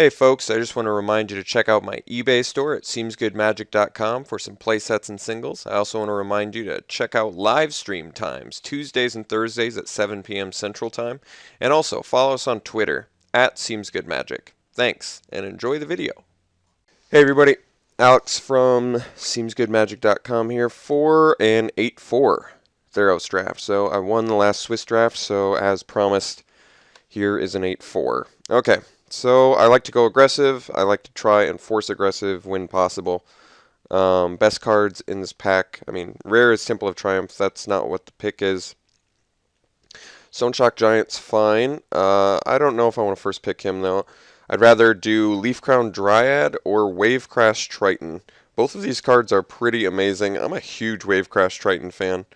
Hey folks, I just want to remind you to check out my eBay store at seemsgoodmagic.com for some playsets and singles. I also want to remind you to check out live stream times, Tuesdays and Thursdays at 7 p.m. Central Time. And also follow us on Twitter at seemsgoodmagic. Thanks, and enjoy the video. Hey everybody, Alex from seemsgoodmagic.com here for an 8-4 Theros draft. So I won the last Swiss draft, so as promised, here is an 8-4. Okay. So I like to go aggressive. I like to try and force aggressive when possible. Best cards in this pack. I mean, rare is Temple of Triumph. That's not what the pick is. Stone Shock Giant's fine. I don't know if I want to first pick him, though. I'd rather do Leaf Crown Dryad or Wave Crash Triton. Both of these cards are pretty amazing. I'm a huge Wave Crash Triton fan.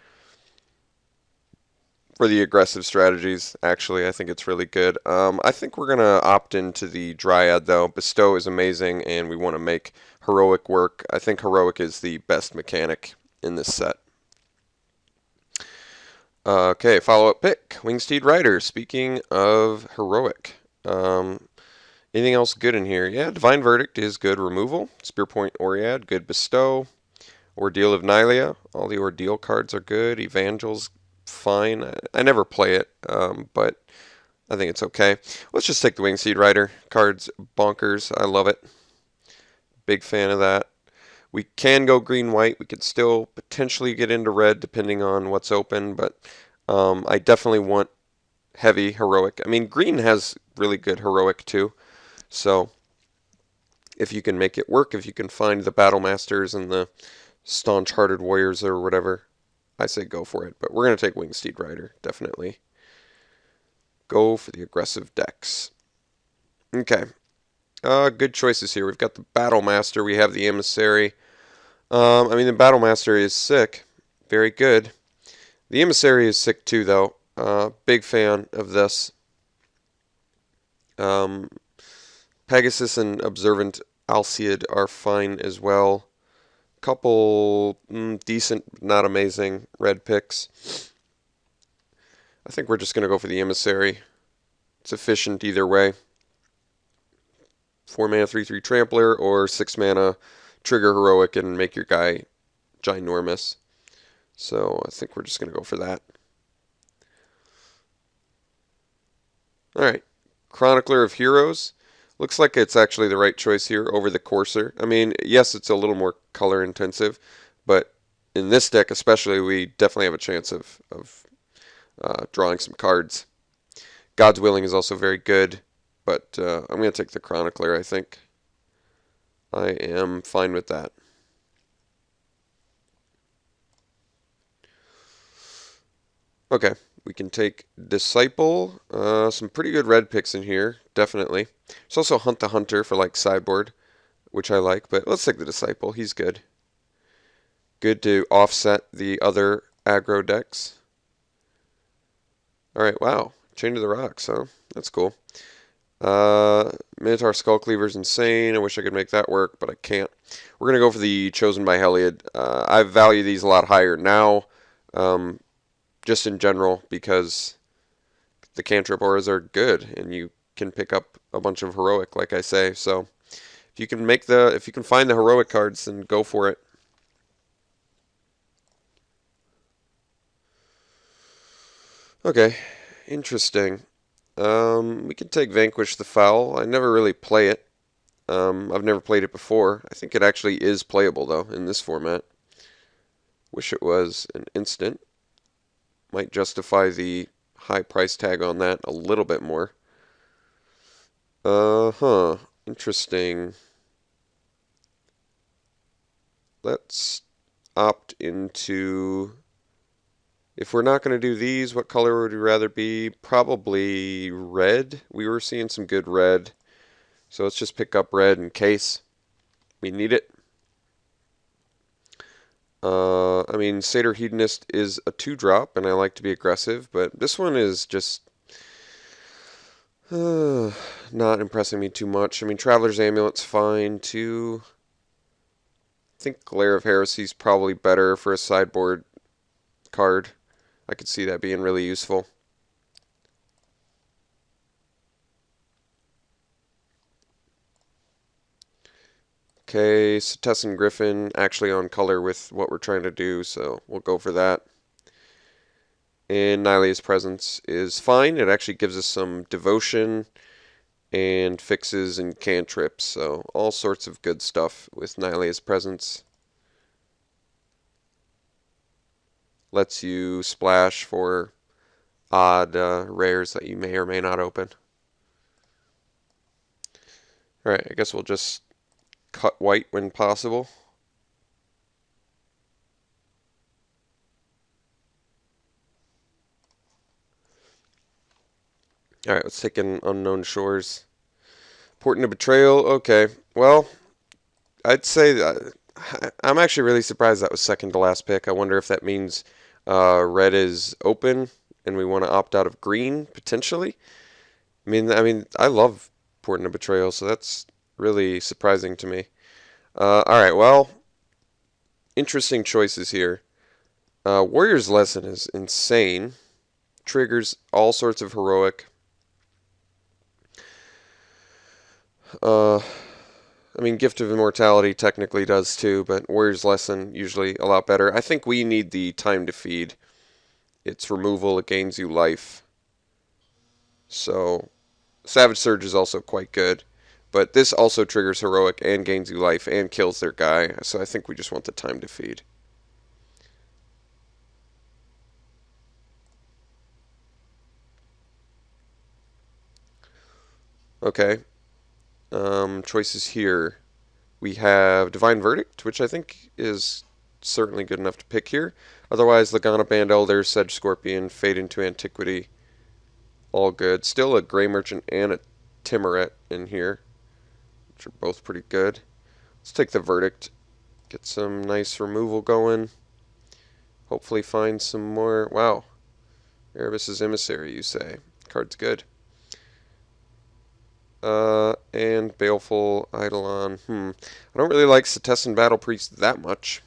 For the aggressive strategies, actually, I think it's really good. I think we're going to opt into the Dryad, though. Bestow is amazing, and we want to make Heroic work. I think Heroic is the best mechanic in this set. Okay, follow-up pick. Wingsteed Rider. Speaking of Heroic. Anything else good in here? Yeah, Divine Verdict is good removal. Spearpoint Oread, good Bestow. Ordeal of Nylea. All the Ordeal cards are good. Evangel's fine. I never play it, but I think it's okay. Let's just take the Wingseed Rider. Card's bonkers. I love it. Big fan of that. We can go green-white. We could still potentially get into red depending on what's open, but I definitely want heavy heroic. I mean, green has really good heroic too, so if you can make it work, if you can find the Battle Masters and the Staunch Hearted Warriors or whatever, I say go for it, but we're going to take Wingsteed Rider, definitely. Go for the aggressive decks. Okay. Good choices here. We've got the Battle Master. We have the Emissary. I mean, the Battle Master is sick. Very good. The Emissary is sick too, though. Big fan of this. Pegasus and Observant Alcid are fine as well. Couple decent, not amazing red picks. I think we're just going to go for the Emissary. It's efficient either way. 4 mana 3/3 Trampler or 6 mana Trigger Heroic and make your guy ginormous. So I think we're just going to go for that. Alright, Chronicler of Heroes. Looks like it's actually the right choice here over the Courser. I mean, yes, it's a little more color intensive, but in this deck especially, we definitely have a chance of drawing some cards. God's Willing is also very good, but I'm going to take the Chronicler, I think. I am fine with that. Okay, we can take Disciple. Some pretty good red picks in here, definitely. There's also Hunt the Hunter for like sideboard, which I like, but let's take the Disciple. He's good. Good to offset the other aggro decks. Alright, wow. Chain to the Rocks, huh? That's cool. Minotaur Skullcleaver is insane. I wish I could make that work, but I can't. We're going to go for the Chosen by Heliod. I value these a lot higher now, just in general, because the cantrip auras are good, and you can pick up a bunch of heroic, like I say. So if you can find the heroic cards, then go for it. Okay, interesting. We can take Vanquish the Foul. I never really play it. I've never played it before. I think it actually is playable, though, in this format. Wish it was an instant. Might justify the high price tag on that a little bit more. Interesting. Let's opt into... If we're not going to do these, what color would we rather be? Probably red. We were seeing some good red. So let's just pick up red in case we need it. I mean, Satyr Hedonist is a 2-drop, and I like to be aggressive, but this one is just not impressing me too much. I mean, Traveler's Amulet's fine, too. I think Glare of Heresy is probably better for a sideboard card. I could see that being really useful. Okay, Stephenson Griffin actually on color with what we're trying to do, so we'll go for that. And Nylea's Presence is fine. It actually gives us some devotion and fixes and cantrips, so all sorts of good stuff with Nylea's Presence. Lets you splash for odd rares that you may or may not open. Alright, I guess we'll just cut white when possible. Alright, let's take an Unknown Shores. Port into Betrayal, okay. Well, I'd say that I'm actually really surprised that was second to last pick. I wonder if that means red is open and we want to opt out of green, potentially. I love Port into Betrayal, so that's really surprising to me. Alright, well, interesting choices here. Warrior's Lesson is insane. Triggers all sorts of heroic. Gift of Immortality technically does too, but Warrior's Lesson usually a lot better. I think we need the Time to Feed. Its removal, it gains you life. So, Savage Surge is also quite good. But this also triggers heroic and gains you life and kills their guy. So I think we just want the Time to Feed. Okay. Choices here. We have Divine Verdict, which I think is certainly good enough to pick here. Otherwise, Lagana Band Elder, Sedge Scorpion, Fade into Antiquity. All good. Still a Grey Merchant and a Timoret in here, which are both pretty good. Let's take the Verdict. Get some nice removal going. Hopefully find some more. Wow. Erebus's Emissary, you say. Card's good. And Baleful Eidolon. I don't really like Setessan Battle Priest that much.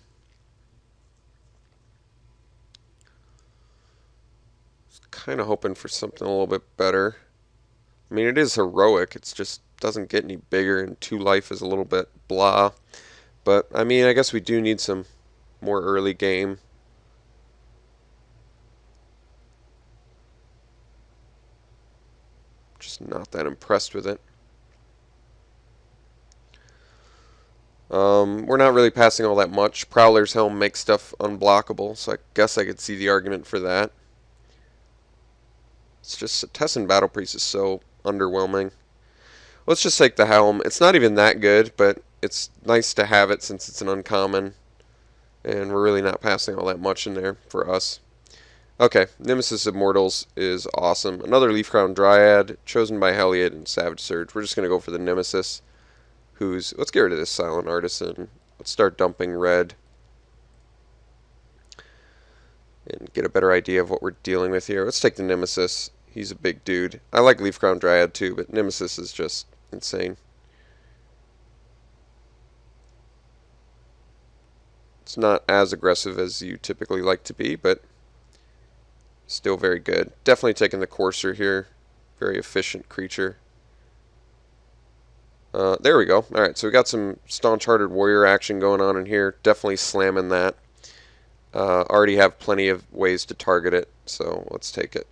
Kind of hoping for something a little bit better. It is heroic. It just doesn't get any bigger, and 2 life is a little bit blah. But, I guess we do need some more early game. Just not that impressed with it. We're not really passing all that much. Prowler's Helm makes stuff unblockable, so I guess I could see the argument for that. It's just Setessan Battle Priest is so underwhelming. Let's just take the Helm. It's not even that good, but it's nice to have it since it's an uncommon. And we're really not passing all that much in there for us. Okay, Nemesis Immortals is awesome. Another Leaf Crown Dryad, chosen by Heliot and Savage Surge. We're just going to go for the Nemesis, let's get rid of this Silent Artisan. Let's start dumping red. And get a better idea of what we're dealing with here. Let's take the Nemesis. He's a big dude. I like Leaf Crown Dryad too, but Nemesis is just insane. It's not as aggressive as you typically like to be, but still very good. Definitely taking the Courser here. Very efficient creature. There we go. Alright, so we got some Staunch-Hearted Warrior action going on in here. Definitely slamming that. Already have plenty of ways to target it, so let's take it.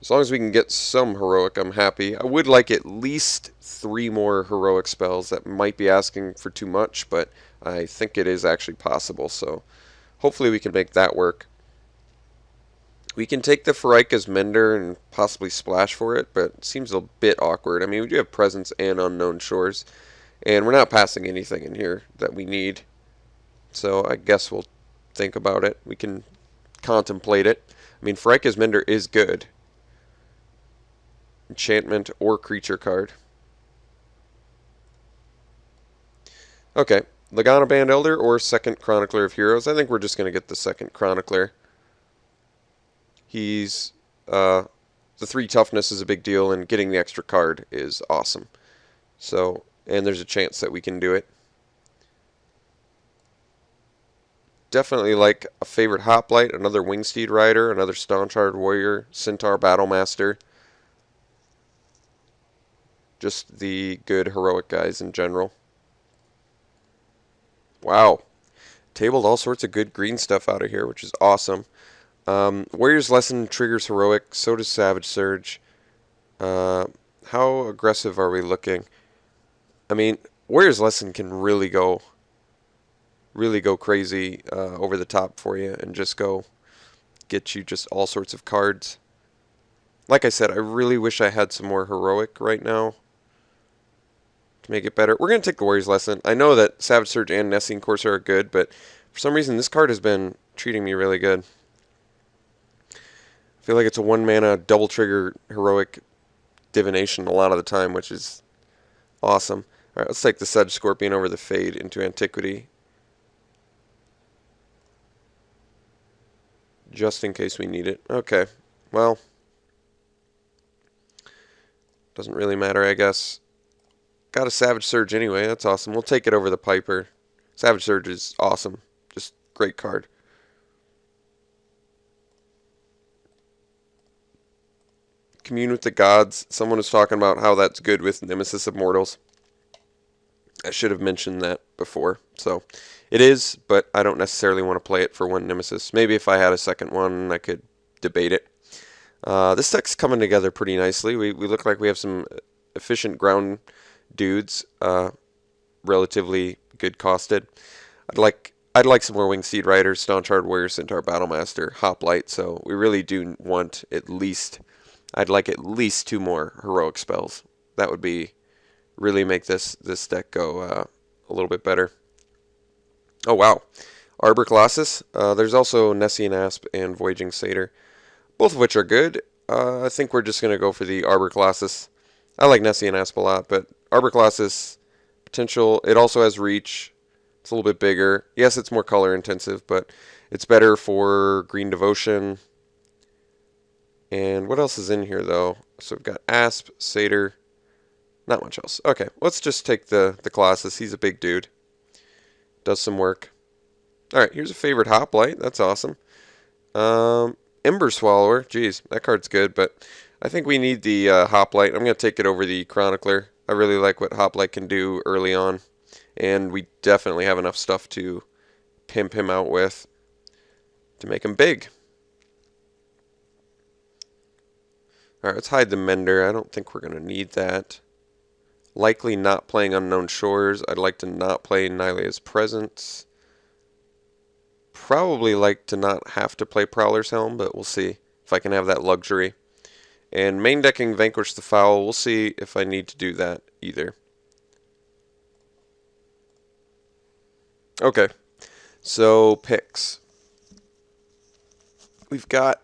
As long as we can get some heroic, I'm happy. I would like at least 3 more heroic spells. That might be asking for too much, but I think it is actually possible, so hopefully we can make that work. We can take the Pharika's Mender and possibly splash for it, but it seems a bit awkward. We do have Presence and Unknown Shores, and we're not passing anything in here that we need. So I guess we'll think about it. We can contemplate it. Pharika's Mender is good. Enchantment or creature card. Okay, Lagana Band Elder or second Chronicler of Heroes. I think we're just going to get the second Chronicler. He's, the 3 toughness is a big deal, and getting the extra card is awesome. So, and there's a chance that we can do it. Definitely like a favorite Hoplite, another Wingsteed Rider, another Staunch-Hearted Warrior, Centaur Battlemaster. Just the good heroic guys in general. Wow. Tabled all sorts of good green stuff out of here, which is awesome. Warrior's Lesson triggers Heroic, so does Savage Surge. Uh, how aggressive are we looking? I mean, Warrior's Lesson can really go crazy over the top for you and just go get you just all sorts of cards. Like I said, I really wish I had some more Heroic right now to make it better. We're going to take the Warrior's Lesson. I know that Savage Surge and Nesting Corsair are good, but for some reason this card has been treating me really good. I feel like it's a 1-mana double trigger Heroic Divination a lot of the time, which is awesome. Alright, let's take the Sedge Scorpion over the Fade into Antiquity. Just in case we need it. Okay, well, doesn't really matter, I guess. Got a Savage Surge anyway, that's awesome. We'll take it over the Piper. Savage Surge is awesome. Just great card. Commune with the Gods. Someone was talking about how that's good with Nemesis of Mortals. I should have mentioned that before. So it is, but I don't necessarily want to play it for one Nemesis. Maybe if I had a second one, I could debate it. This deck's coming together pretty nicely. We look like we have some efficient ground dudes, relatively good costed. I'd like some more Wingsteed Riders, Staunch Hard Warrior, Centaur, Battlemaster, Hoplite. So we really do want at least, I'd like at least 2 more heroic spells. That would be really make this deck go a little bit better. Oh wow, Arbor Colossus. There's also Nessian Asp and Voyaging Satyr, both of which are good. I think we're just gonna go for the Arbor Colossus. I like Nessian Asp a lot, but Arbor Colossus potential. It also has reach. It's a little bit bigger. Yes, it's more color intensive, but it's better for Green Devotion. And what else is in here though? So we've got Asp, Satyr. Not much else. Okay, let's just take the Colossus. He's a big dude. Does some work. Alright, here's a favorite Hoplite. That's awesome. Ember Swallower. Jeez, that card's good, but I think we need the Hoplite. I'm going to take it over the Chronicler. I really like what Hoplite can do early on. And we definitely have enough stuff to pimp him out with to make him big. Alright, let's hide the Mender. I don't think we're going to need that. Likely not playing Unknown Shores. I'd like to not play Nylea's Presence. Probably like to not have to play Prowler's Helm, but we'll see if I can have that luxury. And main decking Vanquish the Foul. We'll see if I need to do that either. Okay, so picks. We've got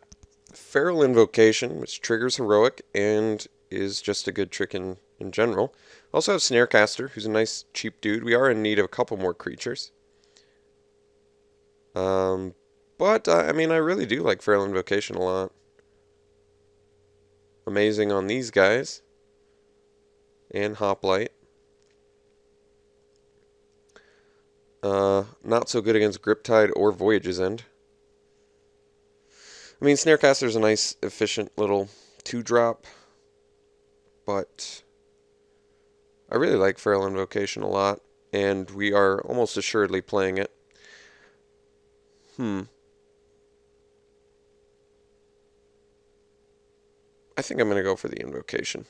Feral Invocation, which triggers Heroic and is just a good trick in general. Also have Snarecaster, who's a nice cheap dude. We are in need of a couple more creatures. But I mean, I really do like Feral Invocation a lot. Amazing on these guys. And Hoplite. Not so good against Griptide or Voyage's End. I mean, Snarecaster's a nice, efficient little 2-drop. But I really like Feral Invocation a lot. And we are almost assuredly playing it. I think I'm going to go for the Invocation.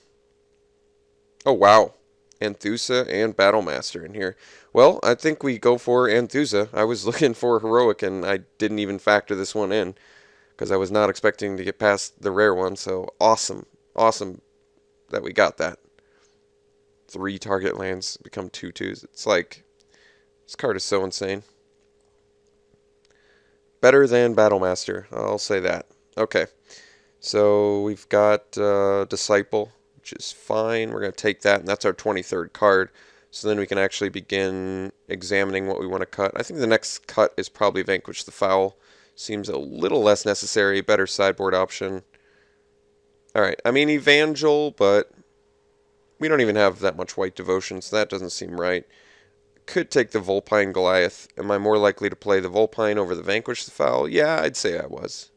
Oh, wow. Anthusa and Battlemaster in here. Well, I think we go for Anthusa. I was looking for Heroic, and I didn't even factor this one in, because I was not expecting to get past the rare one, so awesome. Awesome that we got that. 3 target lands become 2/2s. It's like, this card is so insane. Better than Battlemaster, I'll say that. Okay, so we've got Disciple, which is fine. We're going to take that, and that's our 23rd card. So then we can actually begin examining what we want to cut. I think the next cut is probably Vanquish the Foul. Seems a little less necessary, better sideboard option. Alright, I mean Evangel, but we don't even have that much White Devotion, so that doesn't seem right. Could take the Vulpine Goliath. Am I more likely to play the Vulpine over the Vanquish the Foul? Yeah, I'd say I was.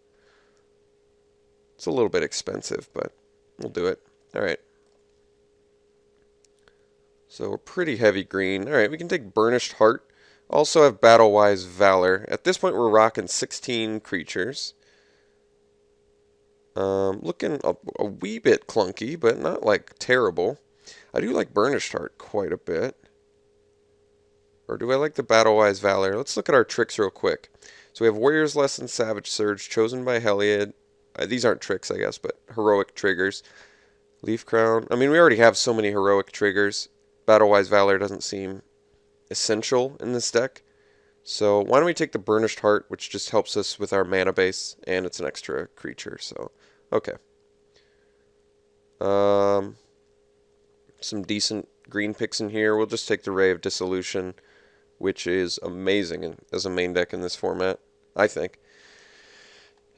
It's a little bit expensive, but we'll do it. Alright. So we're pretty heavy green. Alright, we can take Burnished Heart. Also have Battle-Wise Valor. At this point, we're rocking 16 creatures. Looking a wee bit clunky, but not like terrible. I do like Burnished Heart quite a bit. Or do I like the Battle-Wise Valor? Let's look at our tricks real quick. So we have Warrior's Lesson, Savage Surge, Chosen by Heliod. These aren't tricks, I guess, but heroic triggers. Leaf Crown. I mean, we already have so many heroic triggers. Battle-Wise Valor doesn't seem essential in this deck. So why don't we take the Burnished Heart, which just helps us with our mana base, and it's an extra creature. So, okay. Some decent green picks in here. We'll just take the Ray of Dissolution, which is amazing as a main deck in this format, I think.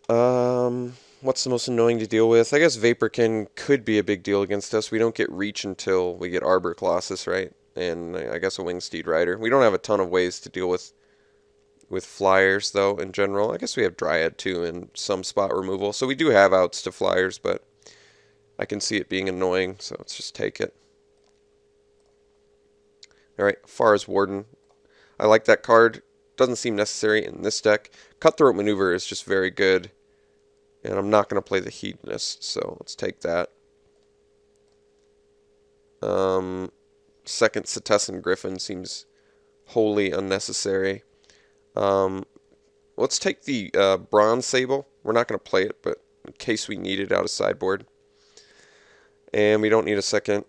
What's the most annoying to deal with? I guess Vaporkin could be a big deal against us. We don't get Reach until we get Arbor Colossus, right? And I guess a Wingsteed Rider. We don't have a ton of ways to deal with flyers, though, in general. I guess we have Dryad, too, and some spot removal. So we do have outs to flyers, but I can see it being annoying, so let's just take it. Alright, Far's Warden. I like that card. Doesn't seem necessary in this deck. Cutthroat Maneuver is just very good. And I'm not going to play the Hedonist, so let's take that. Second Setessan Griffin seems wholly unnecessary. Let's take the Bronze Sable. We're not going to play it, but in case we need it out of sideboard. And we don't need a second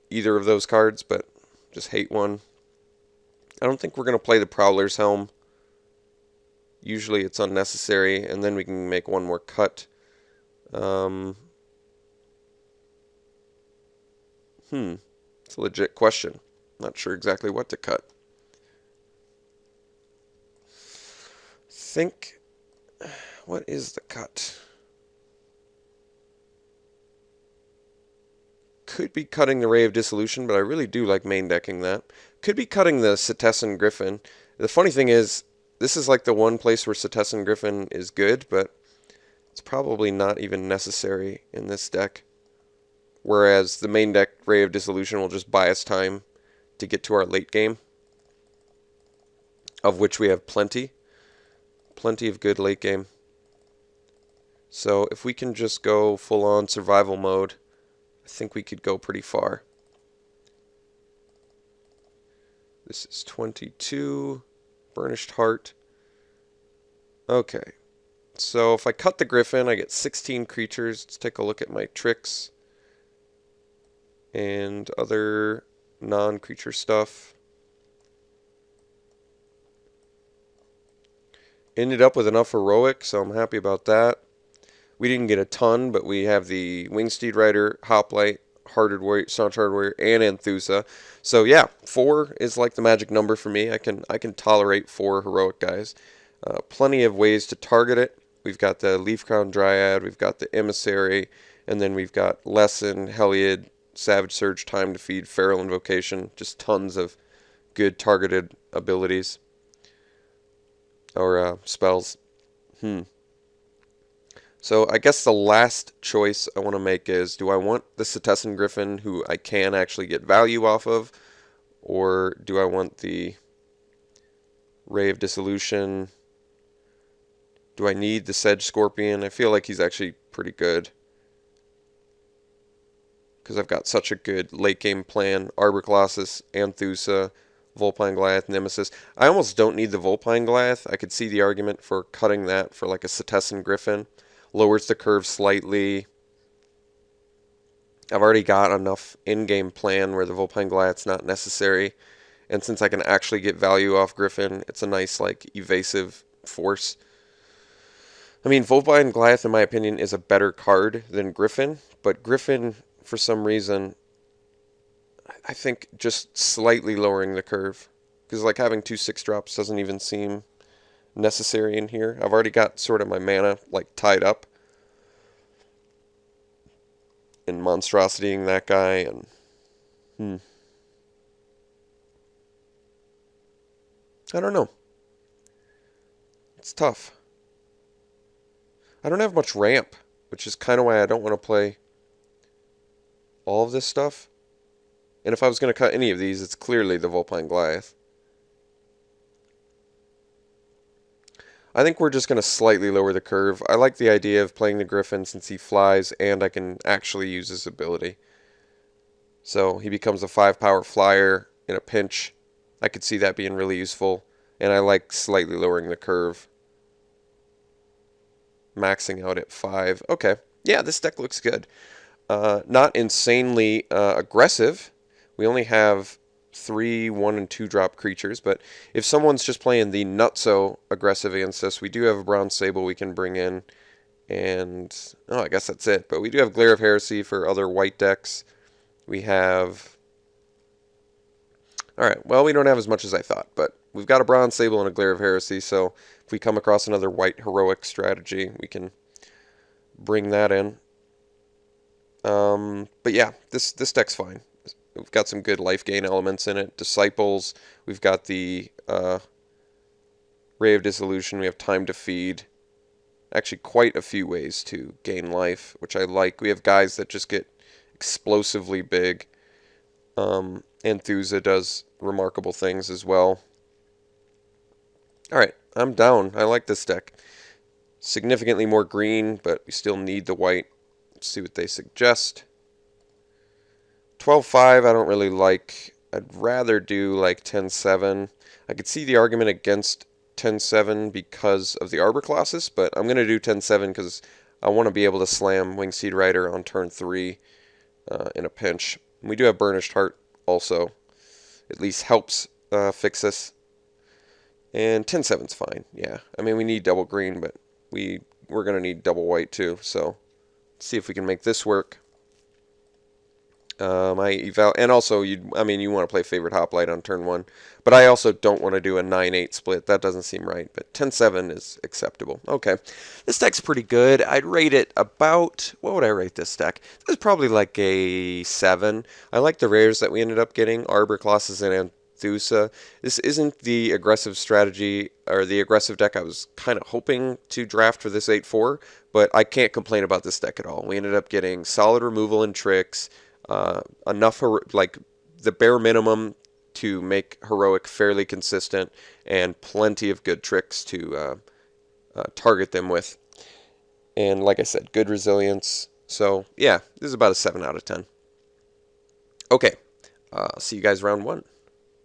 either of those cards, but just hate one. I don't think we're going to play the Prowler's Helm. Usually it's unnecessary, and then we can make one more cut. It's a legit question. Not sure exactly what to cut. What is the cut? Could be cutting the Ray of Dissolution, but I really do like main decking that. Could be cutting the Setessan Griffin. The funny thing is, this is like the one place where Setessan Griffin is good, but it's probably not even necessary in this deck. Whereas the main deck Ray of Dissolution will just buy us time to get to our late game, of which we have plenty. Plenty of good late game. So if we can just go full-on survival mode, I think we could go pretty far. This is 22. Burnished Heart. Okay. So if I cut the Griffin, I get 16 creatures. Let's take a look at my tricks and other non-creature stuff. Ended up with enough heroic, so I'm happy about that. We didn't get a ton, but we have the Wingsteed Rider, Hoplite, Hearted Warrior, Staunch Hearted Warrior, and Anthusa. So yeah, 4 is like the magic number for me. I can tolerate 4 heroic guys. Plenty of ways to target it. We've got the Leaf Crown Dryad, we've got the Emissary, and then we've got Lesson, Heliod, Savage Surge, Time to Feed, Feral Invocation. Just tons of good targeted abilities. Or spells. So I guess the last choice I want to make is, do I want the Setessan Griffin, who I can actually get value off of, or do I want the Ray of Dissolution? Do I need the Sedge Scorpion? I feel like he's actually pretty good, because I've got such a good late game plan. Arbor Colossus, Anthusa, Vulpine Goliath, Nemesis. I almost don't need the Vulpine Goliath. I could see the argument for cutting that for like a Setessan Griffin. Lowers the curve slightly. I've already got enough in-game plan where the Vulpine Goliath's not necessary. And since I can actually get value off Griffin, it's a nice, like, evasive force. I mean, Vulpine Goliath, in my opinion, is a better card than Griffin. But Griffin, for some reason, I think just slightly lowering the curve. Because, like, having 2 6-drops doesn't even seem necessary in here. I've already got sort of my mana, like, tied up. And monstrositying that guy, and I don't know. It's tough. I don't have much ramp, which is kind of why I don't want to play all of this stuff. And if I was going to cut any of these, it's clearly the Vulpine Goliath. I think we're just going to slightly lower the curve. I like the idea of playing the Griffin since he flies and I can actually use his ability. So he becomes a 5-power flyer in a pinch. I could see that being really useful. And I like slightly lowering the curve. Maxing out at 5. Okay. Yeah, this deck looks good. Not insanely aggressive. We only have 3 1 and 2 drop creatures, but if someone's just playing the nutso aggressive against us, we do have a Bronze Sable we can bring in, and I guess that's it. But we do have Glare of Heresy for other white decks. We have, all right, well, we don't have as much as I thought, but we've got a Bronze Sable and a Glare of Heresy, so if we come across another white heroic strategy, we can bring that in. But yeah, this deck's fine. We've got some good life gain elements in it. Disciples. We've got the Ray of Dissolution. We have Time to Feed. Actually, quite a few ways to gain life, which I like. We have guys that just get explosively big. Anthusa does remarkable things as well. Alright, I'm down. I like this deck. Significantly more green, but we still need the white. Let's see what they suggest. 12-5 I don't really like. I'd rather do like 10-7. I could see the argument against 10-7 because of the Arbor Colossus, but I'm going to do 10-7 because I want to be able to slam Wingsteed Rider on turn 3 in a pinch. And we do have Burnished Heart also. At least helps fix this. And 10-7's fine, yeah. I mean, we need double green, but we're going to need double white too, so let's see if we can make this work. And also, you want to play Favorite Hoplite on turn 1, but I also don't want to do a 9-8 split. That doesn't seem right, but 10-7 is acceptable. Okay, this deck's pretty good. I'd rate it about, what would I rate this deck? This is probably like a 7. I like the rares that we ended up getting, Arbor Colossus and Anthusa. This isn't the aggressive strategy, or the aggressive deck I was kind of hoping to draft for this 8-4, but I can't complain about this deck at all. We ended up getting solid removal and tricks, enough like the bare minimum to make heroic fairly consistent, and plenty of good tricks to target them with. And like I said, good resilience. So yeah, this is about a 7 out of 10. Okay, see you guys round 1.